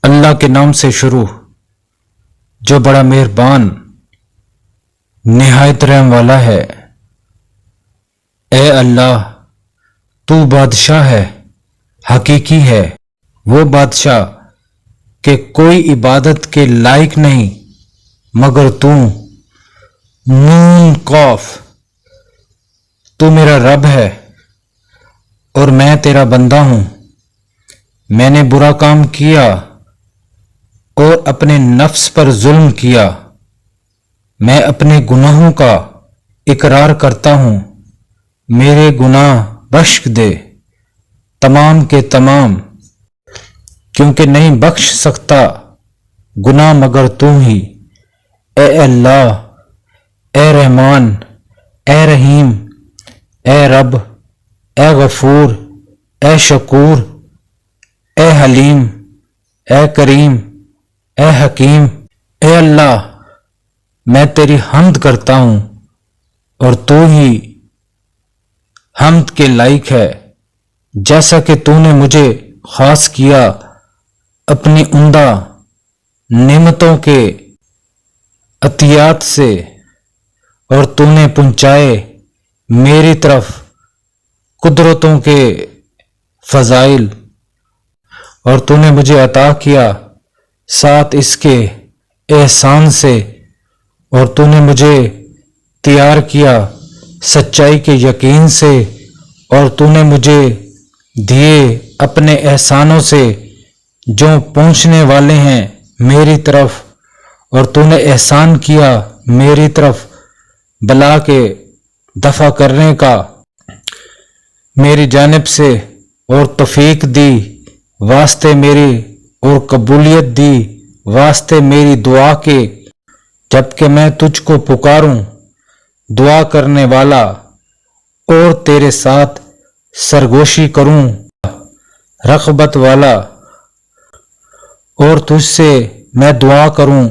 اللہ کے نام سے شروع جو بڑا مہربان نہایت رحم والا ہے۔ اے اللہ، تو بادشاہ ہے، حقیقی ہے، وہ بادشاہ کہ کوئی عبادت کے لائق نہیں مگر تو۔ نون قاف، تو میرا رب ہے اور میں تیرا بندہ ہوں۔ میں نے برا کام کیا اور اپنے نفس پر ظلم کیا۔ میں اپنے گناہوں کا اقرار کرتا ہوں، میرے گناہ بخش دے تمام کے تمام، کیونکہ نہیں بخش سکتا گناہ مگر تو ہی۔ اے اللہ، اے رحمان، اے رحیم، اے رب، اے غفور، اے شکور، اے حلیم، اے کریم، اے حکیم۔ اے اللہ، میں تیری حمد کرتا ہوں اور تو ہی حمد کے لائق ہے، جیسا کہ تو نے مجھے خاص کیا اپنی عمدہ نعمتوں کے عطیات سے، اور تو نے پہنچائے میری طرف قدرتوں کے فضائل، اور تو نے مجھے عطا کیا ساتھ اس کے احسان سے، اور تو نے مجھے تیار کیا سچائی کے یقین سے، اور تو نے مجھے دیے اپنے احسانوں سے جو پہنچنے والے ہیں میری طرف، اور تو نے احسان کیا میری طرف بلا کے دفع کرنے کا میری جانب سے، اور توفیق دی واسطے میری، اور قبولیت دی واسطے میری دعا کے، جبکہ میں تجھ کو پکاروں دعا کرنے والا، اور تیرے ساتھ سرگوشی کروں رغبت والا، اور تجھ سے میں دعا کروں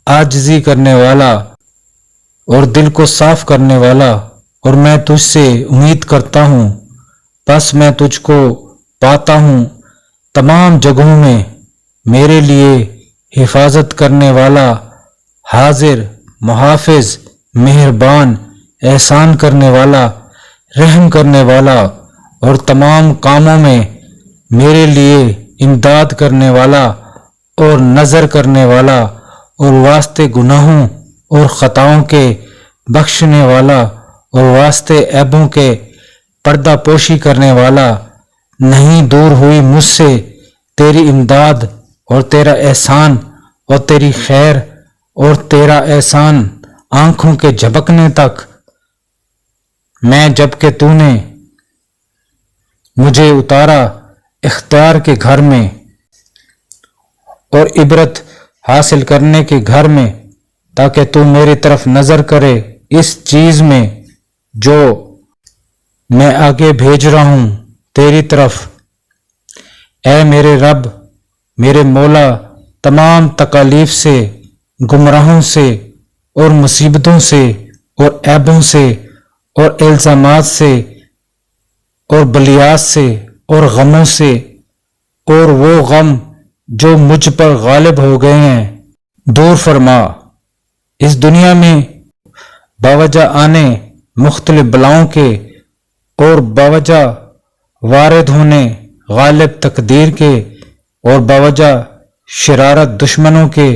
عاجزی کرنے والا اور دل کو صاف کرنے والا، اور میں تجھ سے امید کرتا ہوں، بس میں تجھ کو پاتا ہوں تمام جگہوں میں، میرے لیے حفاظت کرنے والا، حاضر، محافظ، مہربان، احسان کرنے والا، رحم کرنے والا، اور تمام کاموں میں میرے لیے امداد کرنے والا، اور نظر کرنے والا، اور واسطے گناہوں اور خطاؤں کے بخشنے والا، اور واسطے عیبوں کے پردہ پوشی کرنے والا۔ نہیں دور ہوئی مجھ سے تیری امداد اور تیرا احسان اور تیری خیر اور تیرا احسان آنکھوں کے جھپکنے تک، میں جب کہ تو نے مجھے اتارا اختیار کے گھر میں اور عبرت حاصل کرنے کے گھر میں، تاکہ تو میری طرف نظر کرے اس چیز میں جو میں آگے بھیج رہا ہوں تیری طرف۔ اے میرے رب، میرے مولا، تمام تکالیف سے، گمراہوں سے اور مصیبتوں سے اور عیبوں سے اور الزامات سے اور بلیات سے اور غموں سے، اور وہ غم جو مجھ پر غالب ہو گئے ہیں، دور فرما۔ اس دنیا میں باوجہ آنے مختلف بلاؤں کے اور باوجہ وارد ہونے غالب تقدیر کے اور باوجہ شرارت دشمنوں کے،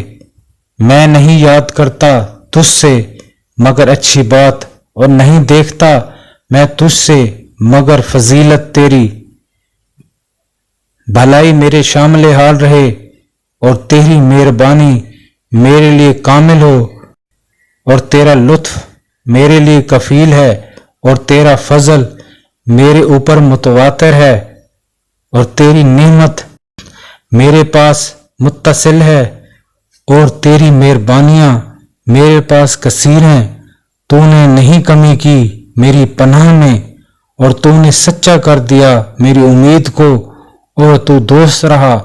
میں نہیں یاد کرتا تجھ سے مگر اچھی بات، اور نہیں دیکھتا میں تجھ سے مگر فضیلت تیری۔ بھلائی میرے شامل حال رہے اور تیری مہربانی میرے لیے کامل ہو، اور تیرا لطف میرے لیے کفیل ہے، اور تیرا فضل میرے اوپر متواتر ہے، اور تیری نعمت میرے پاس متصل ہے، اور تیری مہربانیاں میرے پاس کثیر ہیں۔ تو نے نہیں کمی کی میری پناہ میں، اور تو نے سچا کر دیا میری امید کو، اور تو دوست رہا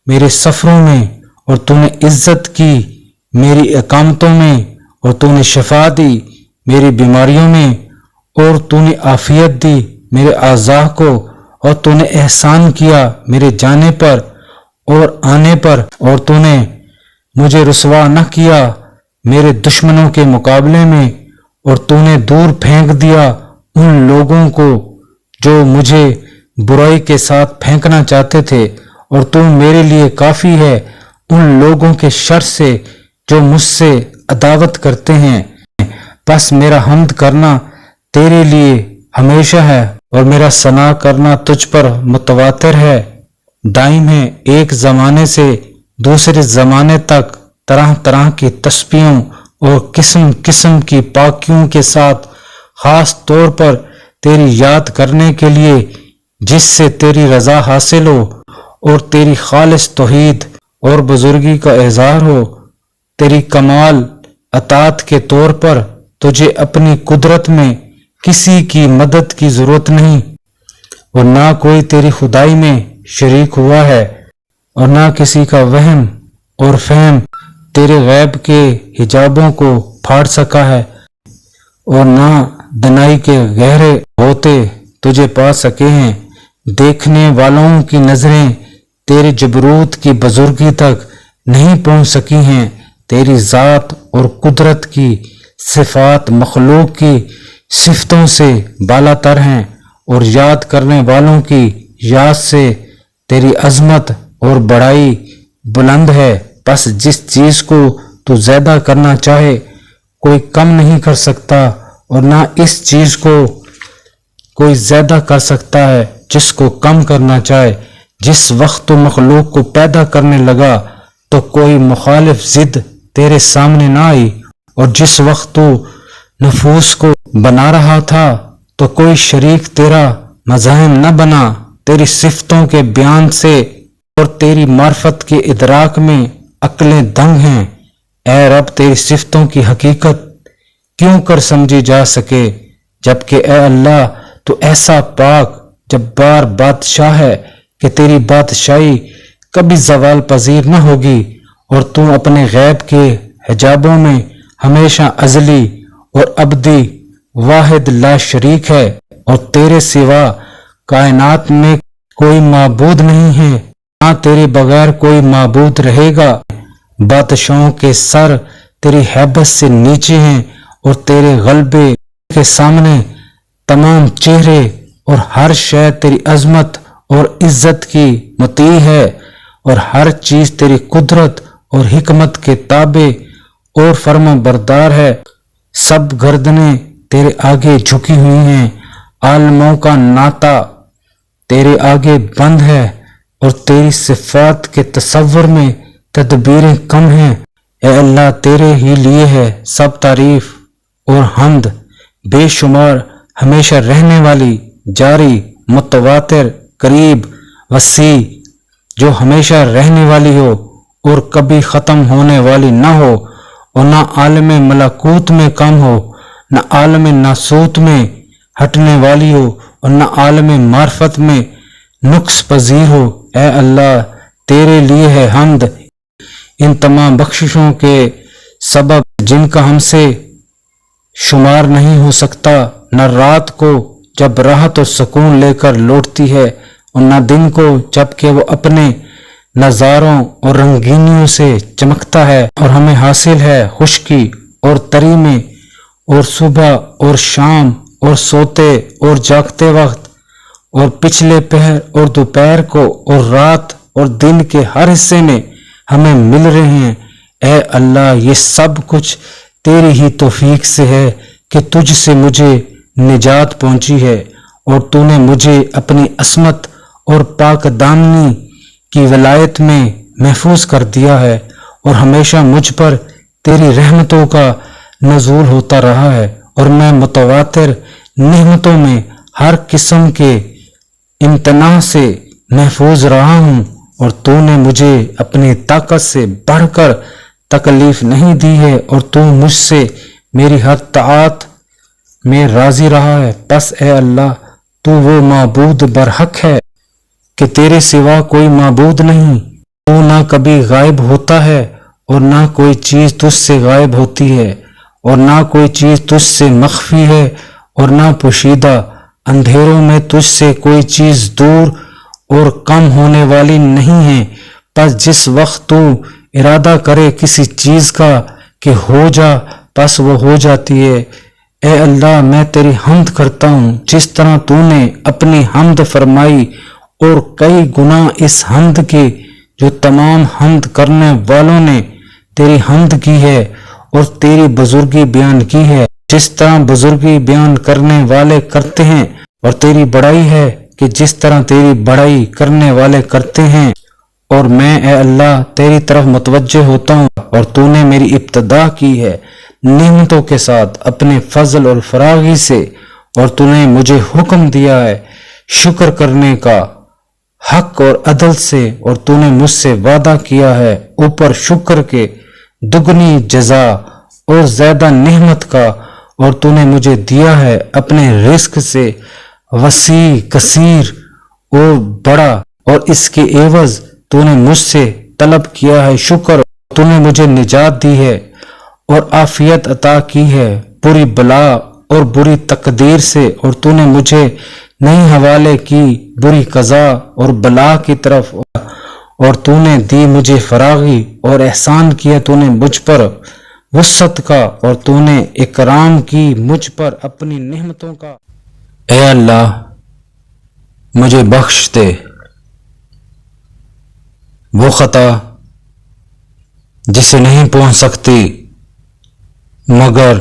میرے سفروں میں، اور تو نے عزت کی میری اقامتوں میں، اور تو نے شفا دی میری بیماریوں میں، اور تو نے عافیت دی میرے اعضاء کو، اور تو نے احسان کیا میرے جانے پر، اور آنے پر، اور تو نے مجھے رسوا نہ کیا میرے دشمنوں کے مقابلے میں، اور تو نے دور پھینک دیا ان لوگوں کو جو مجھے برائی کے ساتھ پھینکنا چاہتے تھے، اور تو میرے لیے کافی ہے ان لوگوں کے شر سے جو مجھ سے عداوت کرتے ہیں۔ بس میرا حمد کرنا تیرے لیے ہمیشہ ہے، اور میرا ثنا کرنا تجھ پر متواتر ہے، دائم ہے، ایک زمانے سے دوسرے زمانے تک طرح طرح کی تسبیحوں اور قسم قسم کی پاکیوں کے ساتھ، خاص طور پر تیری یاد کرنے کے لیے جس سے تیری رضا حاصل ہو اور تیری خالص توحید اور بزرگی کا اظہار ہو۔ تیری کمال اطاعت کے طور پر تجھے اپنی قدرت میں کسی کی مدد کی ضرورت نہیں، اور نہ کوئی تیری خدائی میں شریک ہوا ہے، اور نہ کسی کا وہم اور فہم تیرے غیب کے حجابوں کو پھاڑ سکا ہے، اور نہ دنائی کے گہرے ہوتے تجھے پا سکے ہیں۔ دیکھنے والوں کی نظریں تیرے جبروت کی بزرگی تک نہیں پہنچ سکی ہیں۔ تیری ذات اور قدرت کی صفات مخلوق کی صفتوں سے بالا تر ہیں، اور یاد کرنے والوں کی یاد سے تیری عظمت اور بڑائی بلند ہے۔ بس جس چیز کو تو زیادہ کرنا چاہے کوئی کم نہیں کر سکتا، اور نہ اس چیز کو کوئی زیادہ کر سکتا ہے جس کو کم کرنا چاہے۔ جس وقت تو مخلوق کو پیدا کرنے لگا تو کوئی مخالف ضد تیرے سامنے نہ آئی، اور جس وقت تو نفوس کو بنا رہا تھا تو کوئی شریک تیرا مزاحم نہ بنا۔ تیری صفتوں کے بیان سے اور تیری معرفت کے ادراک میں عقلیں دنگ ہیں۔ اے رب، تیری صفتوں کی حقیقت کیوں کر سمجھی جا سکے، جبکہ اے اللہ تو ایسا پاک جبار بادشاہ ہے کہ تیری بادشاہی کبھی زوال پذیر نہ ہوگی، اور تو اپنے غیب کے حجابوں میں ہمیشہ ازلی اور ابدی واحد لا شریک ہے، اور تیرے سوا کائنات میں کوئی معبود نہیں ہے، نہ تیرے بغیر کوئی معبود رہے گا۔ بادشاہوں کے سر تیری ہیبت سے نیچے ہیں، اور تیرے غلبے کے سامنے تمام چہرے اور ہر شے تیری عظمت اور عزت کی مطیع ہے، اور ہر چیز تیری قدرت اور حکمت کے تابع اور فرما بردار ہے۔ سب گردنیں تیرے آگے جھکی ہوئی ہیں، عالموں کا ناطا تیرے آگے بند ہے، اور تیری صفات کے تصور میں تدبیریں کم ہیں۔ اے اللہ، تیرے ہی لیے ہے سب تعریف اور حمد، بے شمار، ہمیشہ رہنے والی، جاری، متواتر، قریب، وسیع، جو ہمیشہ رہنے والی ہو اور کبھی ختم ہونے والی نہ ہو، اور نہ عالم ملکوت میں کم ہو، نہ عالم ناسوت میں ہٹنے والی ہو، اور نہ عالم معرفت میں نقص پذیر ہو۔ اے اللہ، تیرے لیے ہے حمد ان تمام بخششوں کے سبب جن کا ہم سے شمار نہیں ہو سکتا، نہ رات کو جب راحت اور سکون لے کر لوٹتی ہے، اور نہ دن کو جب کہ وہ اپنے نظاروں اور رنگینیوں سے چمکتا ہے، اور ہمیں حاصل ہے خشکی اور تری میں، اور صبح اور شام اور سوتے اور جاگتے وقت، اور پچھلے پہر اور دوپہر کو، اور رات اور دن کے ہر حصے میں ہمیں مل رہے ہیں۔ اے اللہ، یہ سب کچھ تیری ہی توفیق سے ہے کہ تجھ سے مجھے نجات پہنچی ہے، اور تو نے مجھے اپنی عصمت اور پاک دامنی کی ولایت میں محفوظ کر دیا ہے، اور ہمیشہ مجھ پر تیری رحمتوں کا نزول ہوتا رہا ہے، اور میں متواتر نعمتوں میں ہر قسم کے امتناع سے محفوظ رہا ہوں، اور تو نے مجھے اپنی طاقت سے بڑھ کر تکلیف نہیں دی ہے، اور تو مجھ سے میری ہر طاعت میں راضی رہا ہے۔ بس اے اللہ، تو وہ معبود برحق ہے کہ تیرے سوا کوئی معبود نہیں۔ تو نہ کبھی غائب ہوتا ہے، اور نہ کوئی چیز تجھ سے غائب ہوتی ہے، اور نہ کوئی چیز تجھ سے مخفی ہے، اور نہ پوشیدہ۔ اندھیروں میں تجھ سے کوئی چیز دور اور کم ہونے والی نہیں ہے۔ پس جس وقت تو ارادہ کرے کسی چیز کا کہ ہو جا پس وہ ہو جاتی ہے۔ اے اللہ میں تیری حمد کرتا ہوں جس طرح تو نے اپنی حمد فرمائی اور کئی گنا اس حمد کے جو تمام حمد کرنے والوں نے تیری حمد کی ہے اور تیری بزرگی بیان کی ہے، جس طرح بزرگی بیان کرنے والے کرتے ہیں، اور تیری بڑائی ہے کہ جس طرح تیری بڑائی کرنے والے کرتے ہیں۔ اور میں اے اللہ تیری طرف متوجہ ہوتا ہوں، اور تو نے میری ابتدا کی ہے نعمتوں کے ساتھ اپنے فضل اور فراغی سے، اور تو نے مجھے حکم دیا ہے شکر کرنے کا حق اور عدل سے، اور تو نے مجھ سے وعدہ کیا ہے اوپر شکر کے دگنی جزا اور زیادہ نعمت کا، اور تو نے مجھے دیا ہے اپنے رزق سے وسیع کثیر اور بڑا، اور اس کے عوض تو نے مجھ سے طلب کیا ہے شکر، تو نے مجھے نجات دی ہے اور عافیت عطا کی ہے بری بلا اور بری تقدیر سے، اور تو نے مجھے نہیں حوالے کی بری قضا اور بلا کی طرف، اور تو نے دی مجھے فراغی اور احسان کیا تو نے مجھ پر وسعت کا، اور تو نے اکرام کی مجھ پر اپنی نعمتوں کا۔ اے اللہ مجھے بخش دے وہ خطا جسے نہیں پہنچ سکتی مگر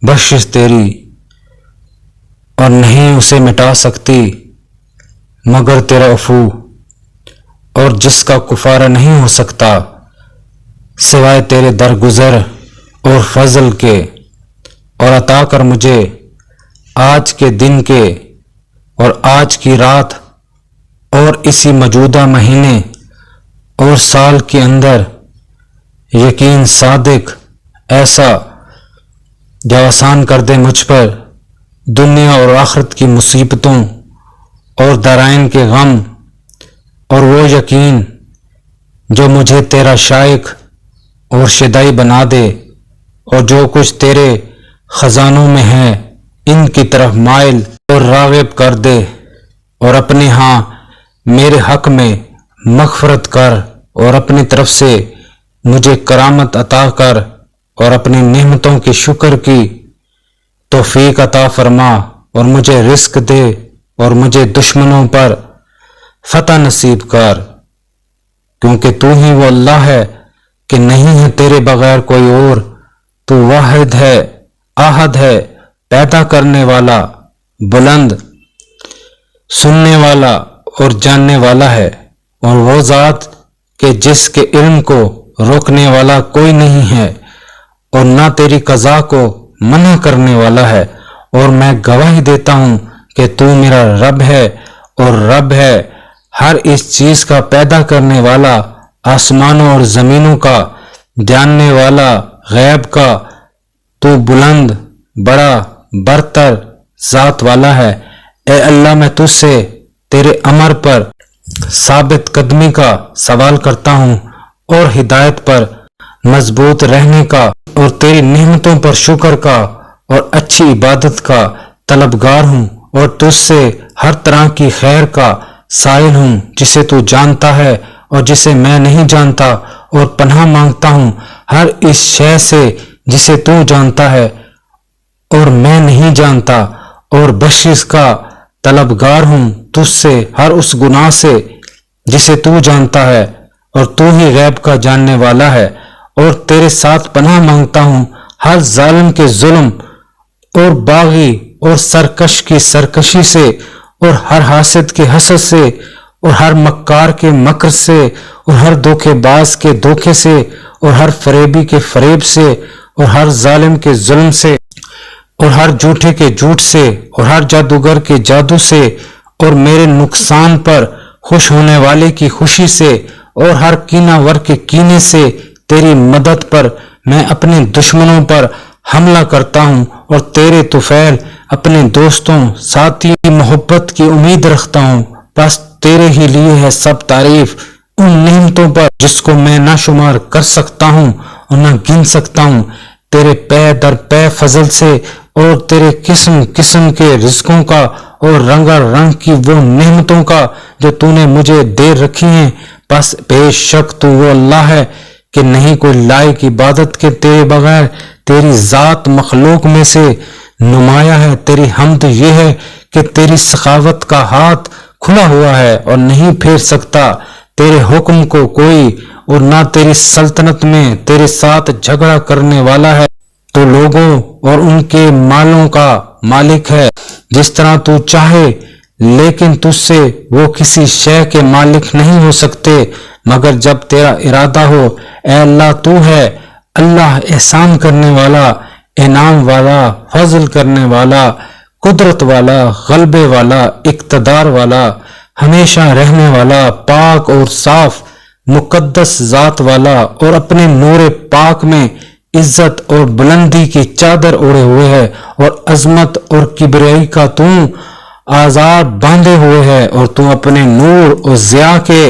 بخشش تیری، اور نہیں اسے مٹا سکتی مگر تیرا عفو، اور جس کا کفارہ نہیں ہو سکتا سوائے تیرے درگزر اور فضل کے، اور عطا کر مجھے آج کے دن کے اور آج کی رات اور اسی موجودہ مہینے اور سال کے اندر یقین صادق ایسا جو آسان کر دے مجھ پر دنیا اور آخرت کی مصیبتوں اور دارائن کے غم، اور وہ یقین جو مجھے تیرا شائق اور شدائی بنا دے، اور جو کچھ تیرے خزانوں میں ہے ان کی طرف مائل اور راغب کر دے، اور اپنے ہاں میرے حق میں مغفرت کر، اور اپنی طرف سے مجھے کرامت عطا کر، اور اپنی نعمتوں کے شکر کی توفیق عطا فرما، اور مجھے رزق دے، اور مجھے دشمنوں پر فتح نصیب کر، کیونکہ تو ہی وہ اللہ ہے کہ نہیں ہے تیرے بغیر کوئی اور، تو واحد ہے، احد ہے، پیدا کرنے والا، بلند، سننے والا اور جاننے والا ہے، اور وہ ذات کہ جس کے علم کو روکنے والا کوئی نہیں ہے، اور نہ تیری قضا کو منع کرنے والا ہے، اور میں گواہی دیتا ہوں کہ تو میرا رب ہے، اور رب ہے ہر اس چیز کا پیدا کرنے والا، آسمانوں اور زمینوں کا جاننے والا، غیب کا، تو بلند، بڑا، برتر ذات والا ہے۔ اے اللہ میں تجھ سے تیرے امر پر ثابت قدمی کا سوال کرتا ہوں، اور ہدایت پر مضبوط رہنے کا، اور تیری نعمتوں پر شکر کا، اور اچھی عبادت کا طلبگار ہوں، اور تجھ سے ہر طرح کی خیر کا سائل ہوں جسے تو جانتا ہے اور جسے میں نہیں جانتا، اور پناہ مانگتا ہوں ہر اس شے سے جسے تو جانتا ہے اور میں نہیں جانتا، اور بخشش کا طلبگار ہوں تجھ سے ہر اس گناہ سے جسے تو جانتا ہے، اور تو ہی غیب کا جاننے والا ہے، اور تیرے ساتھ پناہ مانگتا ہوں ہر ظالم کے ظلم اور باغی اور سرکش کی سرکشی سے، اور ہر حاسد کے حسد سے، اور ہر مکار کے مکر سے، اور ہر دھوکے باز کے دھوکے سے، اور ہر فریبی کے فریب سے، اور ہر ظالم کے ظلم سے، اور ہر جھوٹے کے جھوٹ سے، اور ہر جادوگر کے جادو سے، اور میرے نقصان پر خوش ہونے والے کی خوشی سے، اور ہر کینہ ور کے کینے سے۔ تیری مدد پر میں اپنے دشمنوں پر حملہ کرتا ہوں، اور تیرے طفیل اپنے دوستوں ساتھی محبت کی امید رکھتا ہوں، بس تیرے ہی لیے ہے سب تعریف ان نعمتوں پر جس کو میں نہ شمار کر سکتا ہوں اور نہ گن سکتا ہوں، تیرے پے در پے فضل سے، اور تیرے قسم قسم کے رزقوں کا، اور رنگا رنگ کی وہ نعمتوں کا جو تو نے مجھے دے رکھی ہیں، بس بے شک تو وہ اللہ ہے کہ نہیں کوئی لائق عبادت کے تیرے بغیر، تیری ذات مخلوق میں سے نمایاں ہے، تیری حمد یہ ہے کہ تیری سخاوت کا ہاتھ کھلا ہوا ہے اور نہیں پھیر سکتا تیرے حکم کو کوئی، اور نہ تیری سلطنت میں تیرے ساتھ جھگڑا کرنے والا ہے۔ تو لوگوں اور ان کے مالوں کا مالک ہے جس طرح تو چاہے، لیکن تجھ سے وہ کسی شے کے مالک نہیں ہو سکتے مگر جب تیرا ارادہ ہو۔ اے اللہ تو ہے اللہ احسان کرنے والا، انعام والا، فضل کرنے والا، قدرت والا، غلبے والا، اقتدار والا، ہمیشہ رہنے والا، پاک اور صاف مقدس ذات والا، اور اپنے نور پاک میں عزت اور بلندی کی چادر اوڑھے ہوئے ہے، اور عظمت اور کبریائی کا تو آزار باندھے ہوئے ہے، اور تو اپنے نور اور ضیاء کے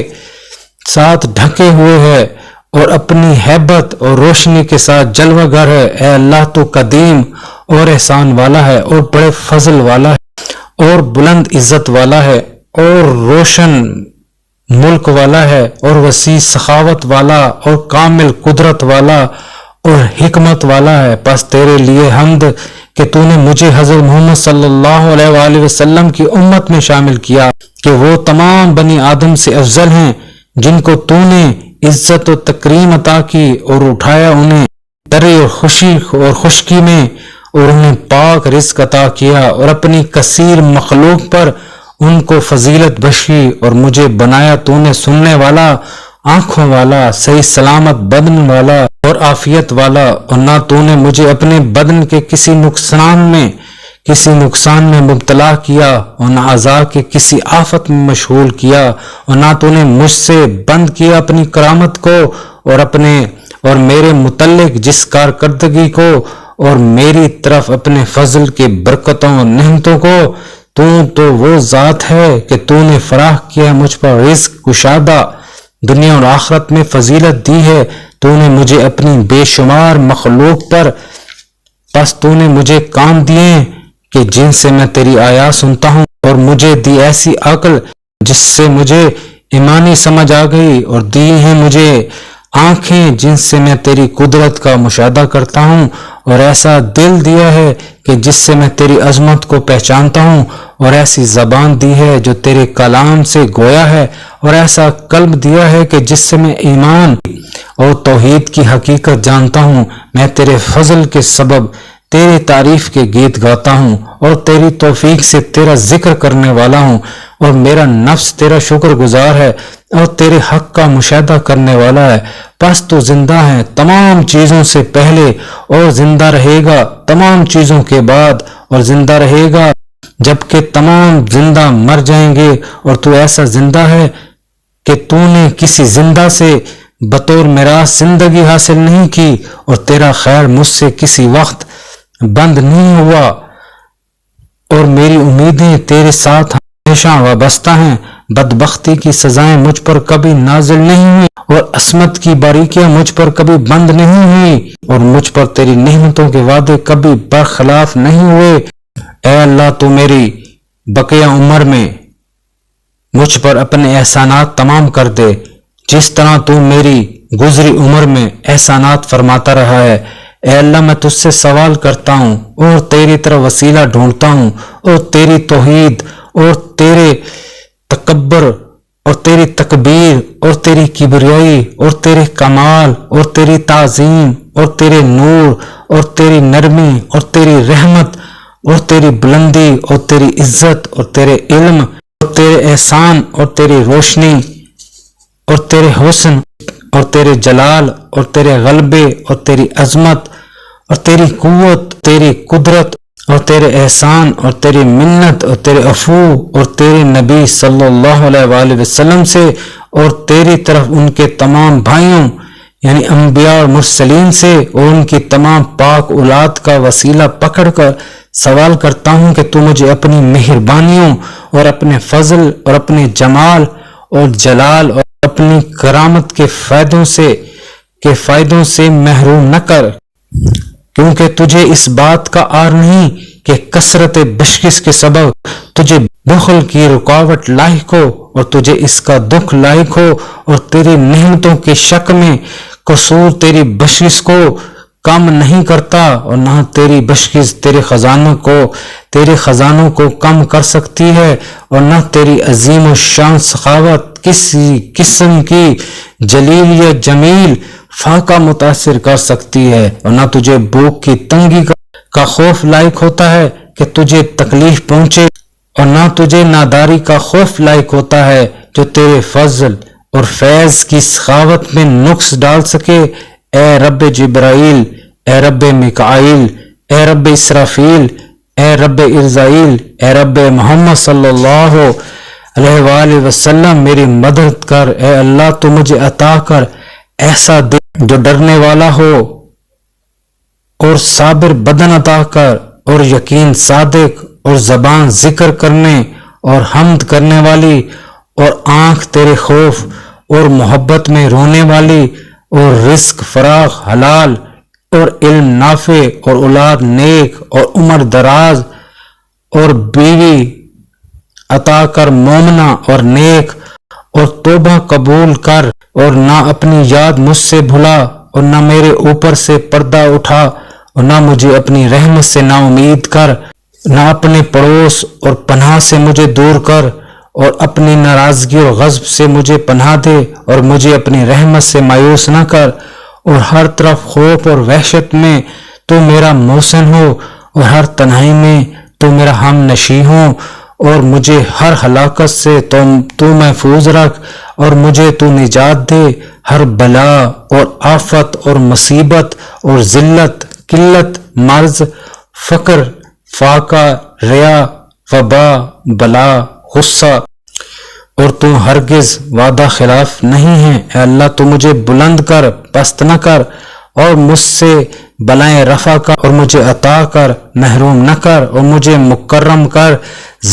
ساتھ ڈھکے ہوئے ہے، اور اپنی ہیبت اور روشنی کے ساتھ جلوہ گر ہے۔ اے اللہ تو قدیم اور احسان والا ہے، اور بڑے فضل والا ہے، اور بلند عزت والا ہے، اور روشن ملک والا ہے، اور وسیع سخاوت والا، اور کامل قدرت والا، اور حکمت والا ہے۔ پس تیرے لیے حمد کہ تو نے مجھے حضرت محمد صلی اللہ علیہ وآلہ وسلم کی امت میں شامل کیا، کہ وہ تمام بنی آدم سے افضل ہیں، جن کو تو نے عزت و تکریم عطا کی، اور اٹھایا انہیں تری اور خوشی اور خشکی میں، اور انہیں پاک رزق عطا کیا، اور اپنی کثیر مخلوق پر ان کو فضیلت بخشی، اور مجھے بنایا تو نے سننے والا، آنکھوں والا، صحیح سلامت بدن والا اور عافیت والا، اور نہ تو نے مجھے اپنے بدن کے کسی نقصان میں مبتلا کیا، اور نہ اعضاء کے کسی آفت میں مشغول کیا، اور نہ تو نے مجھ سے بند کیا اپنی کرامت کو، اور میرے متعلق جس کارکردگی کو، اور میری طرف اپنے فضل کے برکتوں اور نعمتوں کو۔ تو وہ ذات ہے کہ تو نے فراخ کیا مجھ پر رزق کشادہ، دنیا اور آخرت میں فضیلت دی ہے تو نے مجھے اپنی بے شمار مخلوق پر، پس تو نے مجھے کان دیے کہ جن سے میں تیری آیات سنتا ہوں، اور مجھے دی ایسی عقل جس سے مجھے ایمانی سمجھ آ گئی، اور دی ہیں مجھے آنکھیں جن سے میں تیری قدرت کا مشاہدہ کرتا ہوں، اور ایسا دل دیا ہے کہ جس سے میں تیری عظمت کو پہچانتا ہوں، اور ایسی زبان دی ہے جو تیرے کلام سے گویا ہے، اور ایسا قلب دیا ہے کہ جس سے میں ایمان اور توحید کی حقیقت جانتا ہوں۔ میں تیرے فضل کے سبب تیری تعریف کے گیت گاتا ہوں، اور تیری توفیق سے تیرا ذکر کرنے والا ہوں، اور میرا نفس تیرا شکر گزار ہے اور تیرے حق کا مشاہدہ کرنے والا ہے۔ پس تو زندہ ہے تمام چیزوں سے پہلے، اور زندہ رہے گا تمام چیزوں کے بعد، اور زندہ رہے گا جبکہ تمام زندہ مر جائیں گے، اور تو ایسا زندہ ہے کہ تو نے کسی زندہ سے بطور میراث زندگی حاصل نہیں کی، اور تیرا خیر مجھ سے کسی وقت بند نہیں ہوا، اور میری امیدیں تیرے ساتھ ہمیشہ وابستہ ہیں۔ بدبختی کی سزائیں مجھ پر کبھی نازل نہیں ہوئی، اور عصمت کی باریکیاں مجھ پر کبھی بند نہیں ہوئی، اور مجھ پر تیری نعمتوں کے وعدے کبھی برخلاف نہیں ہوئے۔ اے اللہ تو میری بقیہ عمر میں مجھ پر اپنے احسانات تمام کر دے، جس طرح تو میری گزری عمر میں احسانات فرماتا رہا ہے۔ اے اللہ میں تجھ سے سوال کرتا ہوں، اور تیری طرف وسیلہ ڈھونڈتا ہوں، اور تیری توحید اور تیرے تکبر اور تیری تکبیر اور تیری کبریائی اور تیرے کمال اور تیری تعظیم اور تیرے نور اور تیری نرمی اور تیری رحمت اور تیری بلندی اور تیری عزت اور تیرے علم اور تیرے احسان اور تیری روشنی اور تیرے حسن اور تیرے جلال اور تیرے غلبے اور تیری عظمت اور تیری قوت، تیری قدرت اور تیرے احسان اور تیری منت اور تیرے عفو اور تیرے نبی صلی اللہ علیہ وآلہ وسلم سے اور تیری طرف ان کے تمام بھائیوں یعنی انبیاء اور مرسلین سے اور ان کی تمام پاک اولاد کا وسیلہ پکڑ کر سوال کرتا ہوں کہ تو مجھے اپنی مہربانیوں اور اپنے فضل اور اپنے جمال اور جلال اور اپنی کرامت کے فائدوں سے محروم نہ کر، کیونکہ تجھے اس بات کا عار نہیں کہ کثرت بشکش کے سبب تجھے بخل کی رکاوٹ لاحق ہو اور تجھے اس کا دکھ لاحق ہو، اور تیری نعمتوں کے شک میں قصور تیری بخشش کو کم نہیں کرتا، اور نہ تیری بخشش تیرے خزانوں کو کم کر سکتی ہے، اور نہ تیری عظیم و شان سخاوت کسی قسم کی جلیل یا جمیل فاقہ متاثر کر سکتی ہے، اور نہ تجھے بھوک کی تنگی کا خوف لاحق ہوتا ہے کہ تجھے تکلیف پہنچے، اور نہ تجھے ناداری کا خوف لاحق ہوتا ہے جو تیرے فضل اور فیض کی سخاوت میں نقص ڈال سکے۔ اے رب جبرائیل، اے رب میکائیل، اے رب اسرافیل، اے رب ارزائیل، اے رب محمد صلی اللہ علیہ وآلہ وسلم، میری مدد کر۔ اے اللہ تو مجھے عطا کر ایسا دل جو ڈرنے والا ہو، اور صابر بدن عطا کر، اور یقین صادق، اور زبان ذکر کرنے اور حمد کرنے والی، اور آنکھ تیرے خوف اور محبت میں رونے والی، اور رزق فراخ حلال، اور علم نافع، اور اولاد نیک، اور عمر دراز، اور بیوی عطا کر مومنہ اور نیک، اور توبہ قبول کر، اور نہ اپنی یاد مجھ سے بھلا، اور نہ میرے اوپر سے پردہ اٹھا، اور نہ مجھے اپنی رحمت سے نا امید کر، نہ اپنے پڑوس اور پناہ سے مجھے دور کر، اور اپنی ناراضگی اور غضب سے مجھے پناہ دے، اور مجھے اپنی رحمت سے مایوس نہ کر، اور ہر طرف خوف اور وحشت میں تو میرا محسن ہو، اور ہر تنہائی میں تو میرا ہم نشیں ہو، اور مجھے ہر ہلاکت سے تو محفوظ رکھ، اور مجھے تو نجات دے ہر بلا اور آفت اور مصیبت اور ذلت، قلت، مرض، فقر، فاقہ، ریا، وبا، بلا، غصہ، اور تو ہرگز وعدہ خلاف نہیں ہے۔ اے اللہ تو مجھے بلند کر، پست نہ کر، اور مجھ سے بلائیں رفع کر، اور مجھے عطا کر، محروم نہ کر، اور مجھے مکرم کر،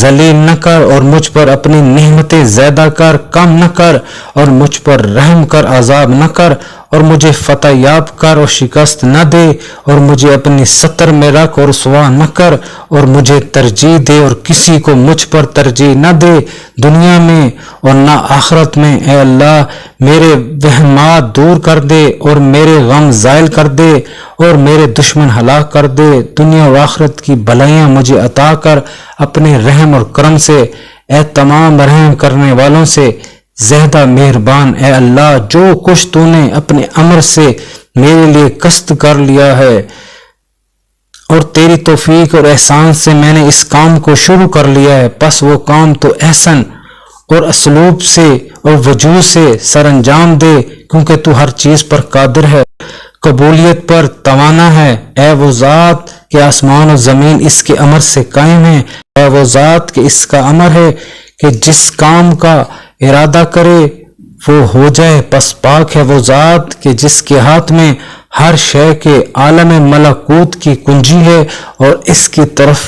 ذلیل نہ کر، اور مجھ پر اپنی نعمتیں زیادہ کر، کم نہ کر، اور مجھ پر رحم کر، عذاب نہ کر، اور مجھے فتح یاب کر اور شکست نہ دے، اور مجھے اپنی ستر میں رکھ اور رسوا نہ کر، اور مجھے ترجیح دے اور کسی کو مجھ پر ترجیح نہ دے، دنیا میں اور نہ آخرت میں۔ اے اللہ میرے وہمات دور کر دے، اور میرے غم زائل کر دے، اور میرے دشمن ہلاک کر دے، دنیا و آخرت کی بھلائیاں مجھے عطا کر اپنے رحم اور کرم سے۔ اے تمام رحم کرنے والوں سے زیادہ مہربان، اے اللہ جو کچھ تو نے اپنے امر سے میرے لیے قصد کر لیا ہے، اور تیری توفیق اور احسان سے میں نے اس کام کو شروع کر لیا ہے، پس وہ کام تو احسن اور اسلوب سے اور وجوہ سے سر انجام دے، کیونکہ تو ہر چیز پر قادر ہے، قبولیت پر توانا ہے۔ اے وہ ذات کہ آسمان و زمین اس کے امر سے قائم ہے، اے وہ ذات کہ اس کا امر ہے کہ جس کام کا ارادہ کرے وہ ہو جائے، پس پاک ہے وہ ذات کہ جس کے ہاتھ میں ہر شے کے عالم ملکوت کی کنجی ہے، اور اس کی طرف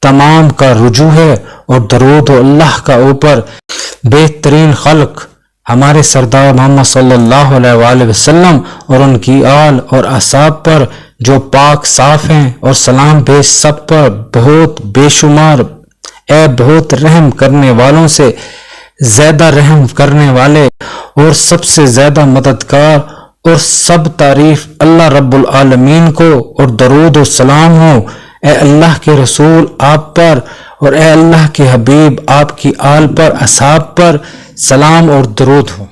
تمام کا رجوع ہے، اور درود و اللہ کا اوپر بہترین خلق ہمارے سردار محمد صلی اللہ علیہ وآلہ وسلم اور ان کی آل اور اصحاب پر جو پاک صاف ہیں، اور سلام بھیج سب پر بہت بے شمار۔ اے بہت رحم کرنے والوں سے زیادہ رحم کرنے والے، اور سب سے زیادہ مددگار، اور سب تعریف اللہ رب العالمین کو، اور درود و سلام ہو اے اللہ کے رسول آپ پر، اور اے اللہ کے حبیب آپ کی آل پر، اصحاب پر سلام اور درود ہو۔